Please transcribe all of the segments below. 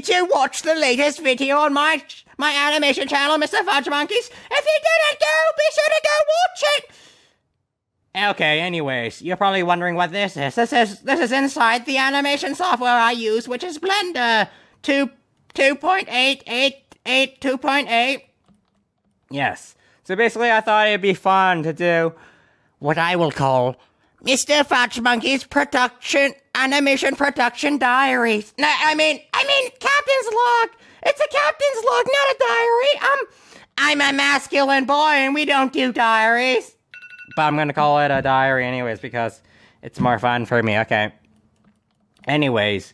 did you watch the latest video on my animation channel, MrFudgeMonkeyz? If you didn't be sure to go watch it! Okay, anyways, you're probably wondering what this is. This is inside the animation software I use, which is Blender 2.8. Yes. So basically, I thought it'd be fun to do what I will call MrFudgeMonkeyz animation production diaries. No, I mean captain's log. It's a captain's log, not a diary. I'm a masculine boy, and we don't do diaries. But I'm gonna call it a diary anyways, because it's more fun for me, okay. Anyways,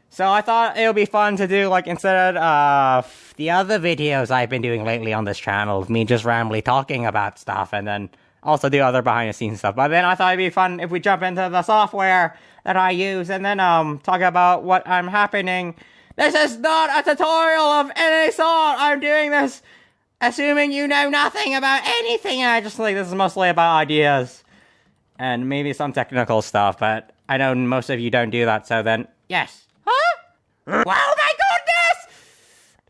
so I thought it would be fun to do, like, instead of the other videos I've been doing lately on this channel, of me just randomly talking about stuff, and then also do other behind-the-scenes stuff. But then I thought it'd be fun if we jump into the software that I use, and then, talk about what I'm happening. This is not a tutorial of any sort! I'm doing this assuming you know nothing about anything, and I just think this is mostly about ideas. And maybe some technical stuff, but I know most of you don't do that, so then, yes. Huh? Wow, my goodness!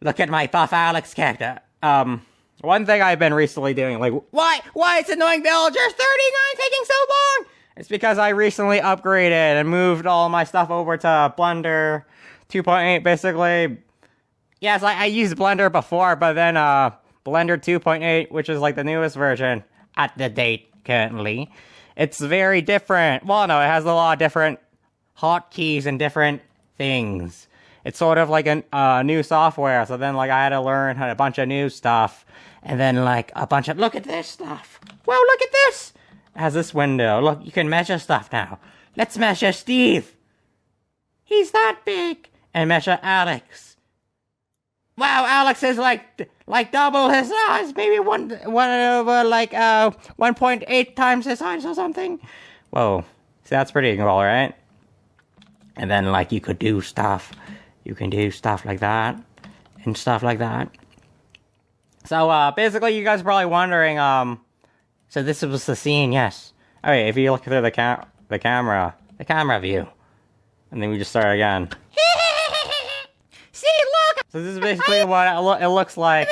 Look at my buff Alex character. One thing I've been recently doing, like, why is Annoying Villager 39 taking so long? It's because I recently upgraded and moved all my stuff over to Blender 2.8, basically. Yes, I used Blender before, but then, Blender 2.8, which is like the newest version at the date currently. It's very different. Well, no, it has a lot of different hotkeys and different things. It's sort of like a new software, so then like I had to learn a bunch of new stuff. And then like a bunch of, look at this stuff. Wow, look at this. It has this window. Look, you can measure stuff now. Let's measure Steve. He's that big. And measure Alex. Wow, Alex is like double his size, maybe 1.8 times his size or something. Whoa, see, that's pretty cool, right? And then like you could do stuff, you can do stuff like that, and stuff like that. So basically, you guys are probably wondering, so this was the scene, yes. Okay, if you look through the camera view, and then we just start again. See, look! So this is basically what it looks like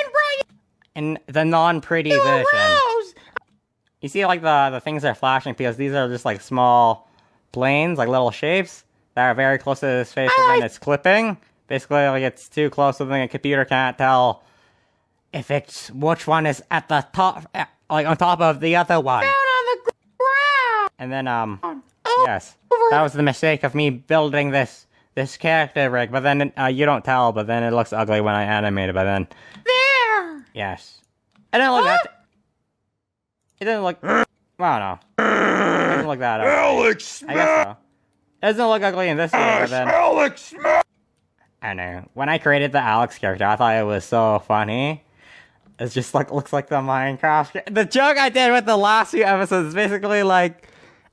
in the non-pretty version. You see, like, the things that are flashing, because these are just, like, small planes, like, little shapes, that are very close to his face, and then it's clipping. Basically, like, it's too close, so then a computer can't tell if it's which one is at the top, like, on top of the other one. Down on the ground! And then, yes, that was the mistake of me building this character rig, but then you don't tell, but then it looks ugly when I animate it, but then... There! Yes. It didn't look that... It didn't look... I don't know. It doesn't look that ugly. Alex, I guess so. It doesn't look ugly in this video, but then... Alex, I don't know. When I created the Alex character, I thought it was so funny. It's just like, looks like the Minecraft... The joke I did with the last few episodes is basically like...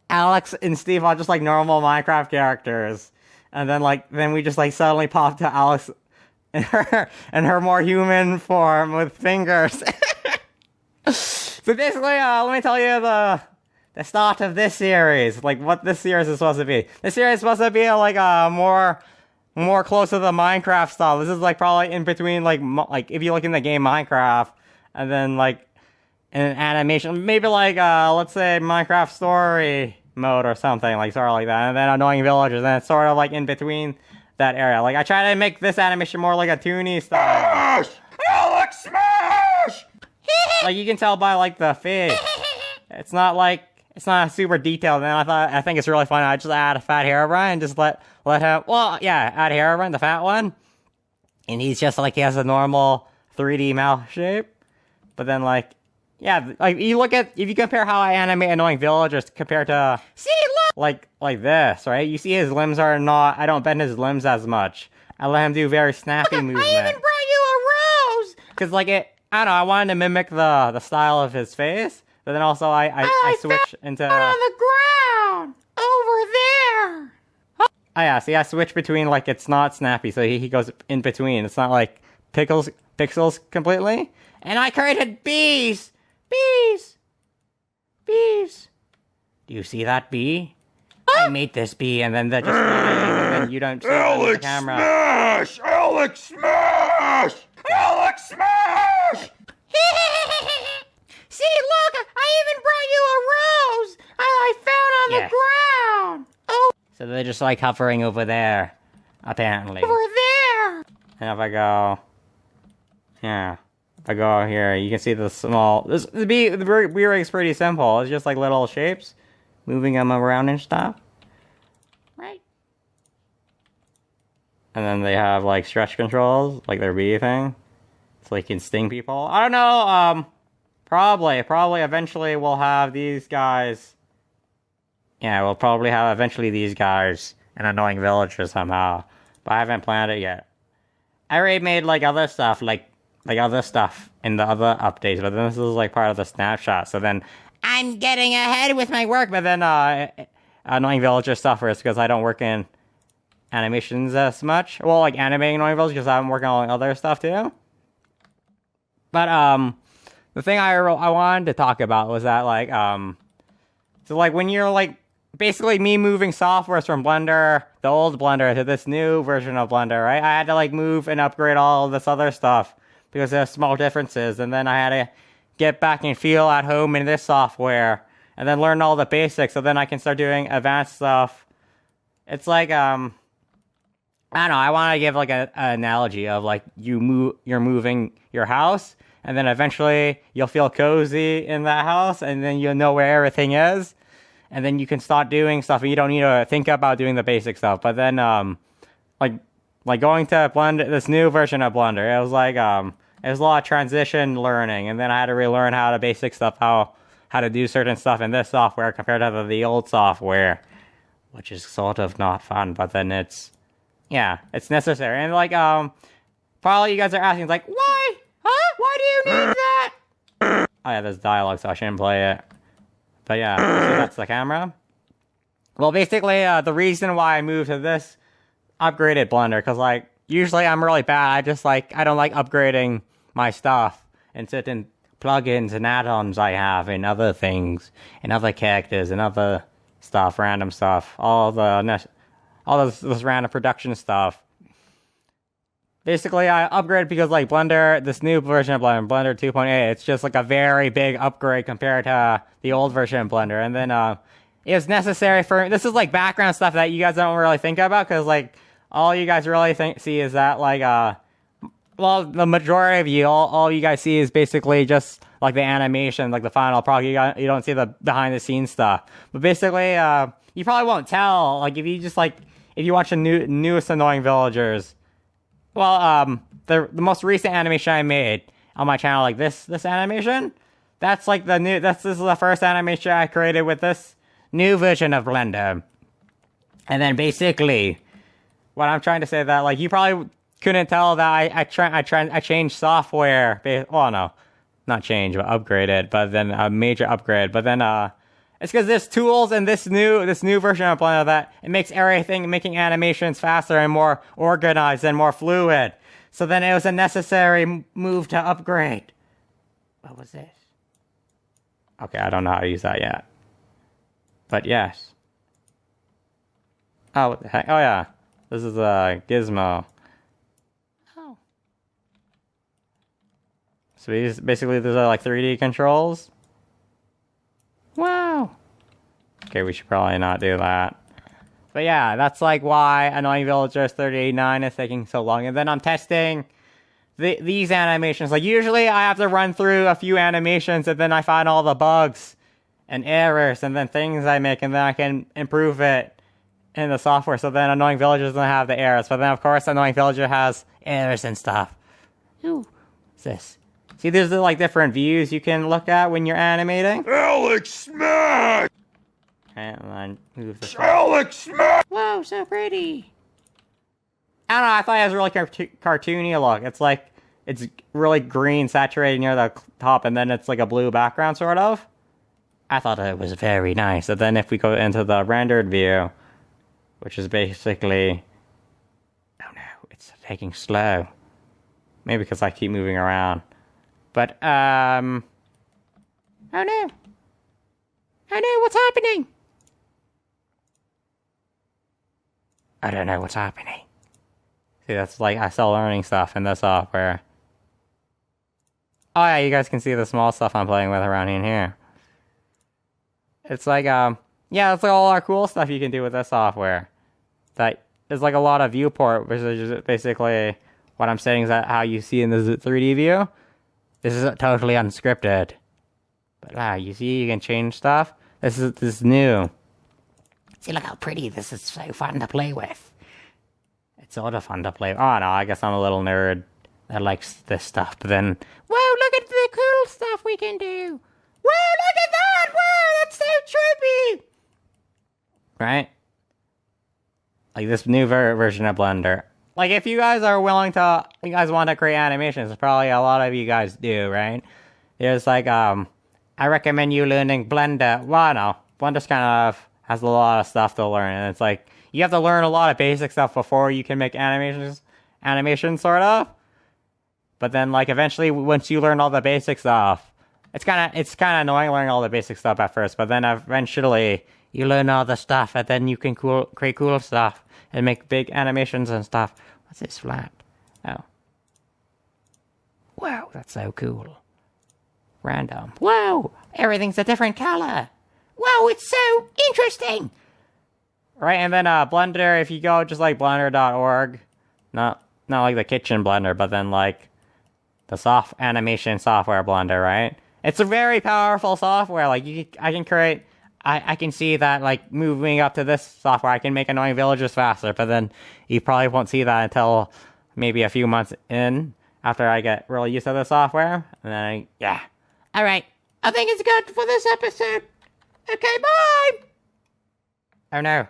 Alex and Steve are just like normal Minecraft characters. And then, then we just, suddenly pop to Alex in her more human form with fingers. So basically, let me tell you the start of this series. Like, what this series is supposed to be. This series is supposed to be, more close to the Minecraft style. This is, probably in between, if you look in the game Minecraft, and then, in an animation, maybe, let's say Minecraft Story mode or something, sort of like that, and then Annoying Villagers, and it's sort of in between that area. I try to make this animation more like a toony style. smash! Alex, smash! You can tell by the face. It's not super detailed. And I think it's really funny. I just add a fat Herobrine and just let him. Well, yeah, add Herobrine, the fat one, and he's just he has a normal 3D mouth shape, but then yeah, you look at, if you compare how I animate Annoying Villagers compared to, see, look! Like this, right? You see his limbs are not, I don't bend his limbs as much. I let him do very snappy movement. I even brought you a rose! Because, I don't know, I wanted to mimic the style of his face, but then also I switch into... on the ground! Over there! Oh, yeah, see, I switch between, it's not snappy, so he goes in between. It's not, pixels completely. And I created bees! Bees! Bees! Do you see that bee? I made this bee, and then they're just flying, and then you don't see them on the camera. Smash! Alex Smash! Alex Smash! See, look, I even brought you a rose I found on the ground. Oh. So they're just like hovering over there, apparently. Over there. And if I go, yeah, if I go here, you can see the small. The bee rig is pretty simple. It's just like little shapes, moving them around and stuff. Right. And then they have like stretch controls, like their bee thing, so they can sting people. I don't know. Probably eventually we'll have these guys. Yeah, we'll probably have eventually these guys in annoying villagers somehow. But I haven't planned it yet. I already made like other stuff, like other stuff in the other updates, but then this is like part of the snapshot. So then I'm getting ahead with my work, but then annoying villager suffers because I don't work in animations as much. Well, like animating annoying villagers because I'm working on other stuff too. But the thing I wanted to talk about was that, like, so, like, when you're, like, basically me moving softwares from Blender, the old Blender, to this new version of Blender, right? I had to, like, move and upgrade all of this other stuff because there's small differences, and then I had to get back and feel at home in this software, and then learn all the basics, so then I can start doing advanced stuff. It's like, I don't know, I want to give, like, an analogy of, like, you're moving your house, and then eventually you'll feel cozy in that house, and then you'll know where everything is, and then you can start doing stuff, and you don't need to think about doing the basic stuff. But then, like going to Blender, this new version of Blender, it was like, it was a lot of transition learning, and then I had to relearn how to basic stuff, how to do certain stuff in this software compared to the old software, which is sort of not fun, but then it's necessary. And like, probably you guys are asking, like, why? Huh? Why do you need that? Oh yeah, there's dialogue, so I shouldn't play it. But yeah, so that's the camera. Well, basically, the reason why I moved to this upgraded Blender, because like, usually I'm really bad. I don't like upgrading my stuff and certain plugins and add-ons I have and other things and other characters and other stuff, random stuff, all this random production stuff. Basically, I upgraded because, like, Blender, this new version of Blender, Blender 2.8, it's just, like, a very big upgrade compared to the old version of Blender. And then, it was necessary for... This is, like, background stuff that you guys don't really think about, because, like, all you guys really see is that, like, well, the majority of you, all you guys see is basically just, like, the animation, like, the final product. You don't see the behind-the-scenes stuff. But basically, you probably won't tell, like, if you watch the newest Annoying Villagers... Well, the most recent animation I made on my channel, like this animation, that's like this is the first animation I created with this new version of Blender. And then basically, what I'm trying to say that, like, you probably couldn't tell that I changed software. Well, no, not change, but upgraded. But then a major upgrade. But then it's because there's tools in this new version of Blender that it makes making animations faster and more organized and more fluid. So then it was a necessary move to upgrade. What was this? Okay, I don't know how to use that yet. But yes. Oh, what the heck? Oh yeah, this is a gizmo. Oh. So basically these are like 3D controls. Wow. Okay, we should probably not do that. But yeah, that's like why Annoying Villagers 3089 is taking so long. And then I'm testing these animations. Like, usually I have to run through a few animations and then I find all the bugs and errors and then things I make, and then I can improve it in the software. So then Annoying Villagers doesn't have the errors. But then, of course, Annoying Villager has errors and stuff. Ooh, what's this? See, there's like different views you can look at when you're animating. Alex Smash! And then move the Alex Smash! Whoa, so pretty. I don't know, I thought it was really cartoony look. It's like, it's really green, saturated near the top, and then it's like a blue background, sort of. I thought it was very nice. And then if we go into the rendered view, which is basically... Oh no, it's taking slow. Maybe because I keep moving around. But, oh no. Oh no, what's happening? I don't know what's happening. See, that's like, I'm still learning stuff in the software. Oh yeah, you guys can see the small stuff I'm playing with around in here. It's like, yeah, it's like all our cool stuff you can do with this software. That is like a lot of viewport, which is just basically what I'm saying is that how you see in the 3D view. This is totally unscripted. But you see, you can change stuff. This is new. See, look how pretty this is. So fun to play with. It's sort of fun to play. Oh no, I guess I'm a little nerd that likes this stuff. But then, whoa, look at the cool stuff we can do. Whoa, look at that! Whoa, that's so trippy! Right? Like this new version of Blender. Like if you guys are willing to, you guys want to create animations, probably a lot of you guys do, right? There's like, I recommend you learning Blender. Well, no, Blender's kind of has a lot of stuff to learn, and it's like, you have to learn a lot of basic stuff before you can make animations, sort of. But then, like, eventually, once you learn all the basic stuff, it's kind of annoying learning all the basic stuff at first, but then eventually, you learn all the stuff, and then you can create cool stuff, and make big animations and stuff. What's this flat? Oh. Wow, that's so cool. Random. Whoa! Everything's a different color. Whoa, it's so interesting! Right, and then Blender, if you go just like blender.org, not like the kitchen Blender, but then like the animation software Blender, right? It's a very powerful software. Like I can see that like moving up to this software, I can make annoying villagers faster, but then you probably won't see that until maybe a few months in after I get really used to the software. And then yeah. All right, I think it's good for this episode. Okay, bye. Oh no.